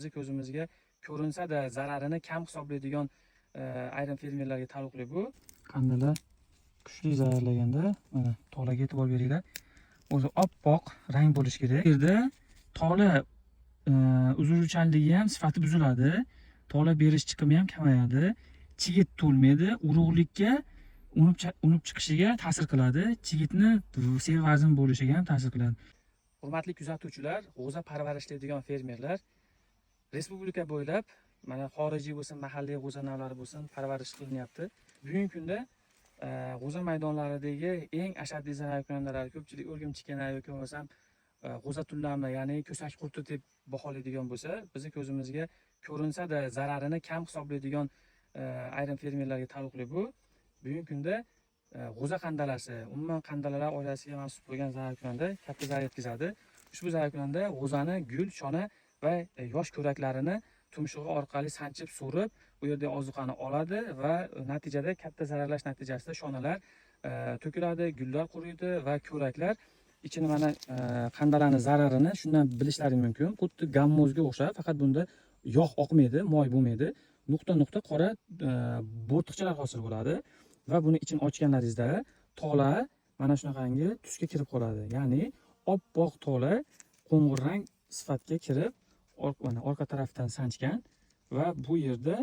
Bizi ko'zimizga ko'rinsa-da zararini kam hisoblaydigan ayrim fermerlarga taalluqli bu. Qandalar kuchli zararlaganda mana tolaga e'tibor beringlar. O'zi oppoq rang bo'lishi kerak. Bu yerda tola uzuvchanligi ham sifati buziladi. Tola berish chiqimi ham kamayadi. Chigit to'lmaydi. Urug'likka unib chiqishiga ta'sir qiladi. Chigitni sevazn bo'lishiga ham ta'sir qiladi. Hurmatli kuzatuvchilar, g'o'za parvarishlaydigan fermerlar respublika bo'ylab mana xorijiy bo'lsin, mahalliy g'o'za navlari bo'lsin parvarish qilinyapti. Bugungi kunda g'o'za maydonlaridagi eng ashaddiy zarar kunandalar ko'pchilik o'rgimchikana yoki bo'lmasam g'o'za tunlami, ya'ni ko'sak qurti deb baholaydigan bo'lsa, bizni ko'zimizga ko'rinsa-da zararini kam hisoblaydigan ayrim fermerlarga taalluqli bu. Bugungi kunda g'o'za qandalasi, umuman qandalalar oilasiga mansub bo'lgan zararkunanda katta zarar yetkazadi. Ushbu zararkunanda g'o'zani gul, shona va yosh ko'raklarini tumshug'i orqali sanchib so'rib, u yerda ozuqani oladi va natijada katta zararlash natijasida shonalar to'kiladi, gullar quriydi va ko'raklar ichini mana qandalarning zararini shundan bilishlaring mumkin. Xuddi gammozga o'xshab, faqat bunda yog' oqmaydi, moy bo'lmaydi. Nuqta-nuqta qora bo'rtiqchalar hosil bo'ladi va buni ichini ochganlaringizda tola mana shunaqangi tusga kirib qoladi. Ya'ni oppoq tola qo'ng'ir rang sifatga kirib, mana orqa tarafdan sanchgan va bu yerda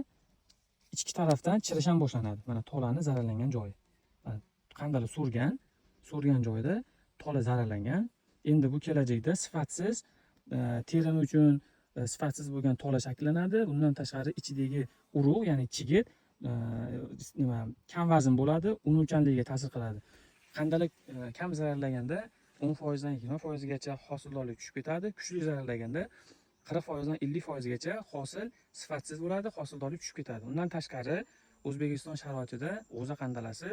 ichki tarafdan chirish ham boshlanadi. Mana tolani zararlangan joyi. Qandalar so'rgan joyda tola zararlangan. Endi bu kelajakda sifatsiz terini uchun sifatsiz bo'lgan tola shakllanadi. Undan tashqari ichidagi urug', ya'ni chigit kam vazn bo'ladi, unuvchanligiga ta'sir qiladi. Qandalar kam zararlaganda 10% dan 20% gacha hosildorlik tushib ketadi. Kuchli zararlaganda 40% dan 50% gacha hosil sifatsiz bo'ladi, hosildorlik tushib ketadi. Undan tashqari O'zbekiston sharoitida g'o'za qandalasi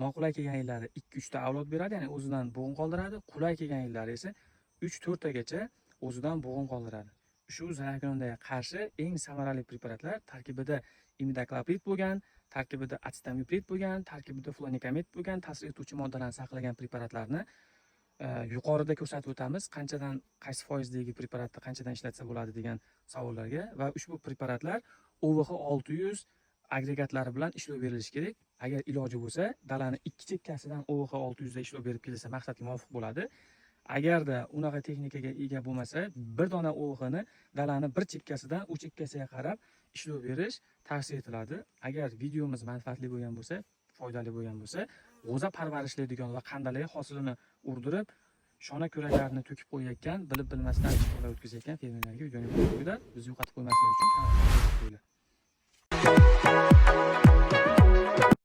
noqulay kelgan yillari 2-3 ta avlod beradi, ya'ni o'zidan bo'g'in qoldiradi. Qulay kelgan yillari esa 3-4 tagacha o'zidan bo'g'in qoldiradi. Shu zararkunandaga qarshi eng samarali preparatlar tarkibida imidakloprid bo'lgan, tarkibida atsitamiprid bo'lgan, tarkibida flonikamid bo'lgan ta'sir etuvchi moddalarni saqlagan preparatlarni yuqorida ko'rsatib o'tamiz. Qanchadan qaysi foizdagi preparatni qanchadan ishlatsa bo'ladi degan savollarga va ushbu preparatlar OVX 600 agregatlari bilan ishlov berilishi kerak. Agar iloji bo'lsa, dalani ikki chekkasidan OVX 600 da ishlov berib kelsa maqsadga muvofiq bo'ladi. Agarda unaqa texnikaga ega bo'lmasa, bir dona OVX ni dalani bir chekkasidan u chekkasiga qarab ishlov berish tavsiya etiladi. Agar videomiz manfaatli bo'lgan bo'lsa, foydali bo'lgan bo'lsa, g'o'za parvarishlaydigan va qandalay hosilini urdirib, shona ko'raklarini to'kib qo'yayotgan, bilib bilmasdan ishlar o'tkazayotgan fermerlarga videoni qo'yinglar. Bizni yo'qotib qo'ymaslik uchun kanalga obuna bo'ling.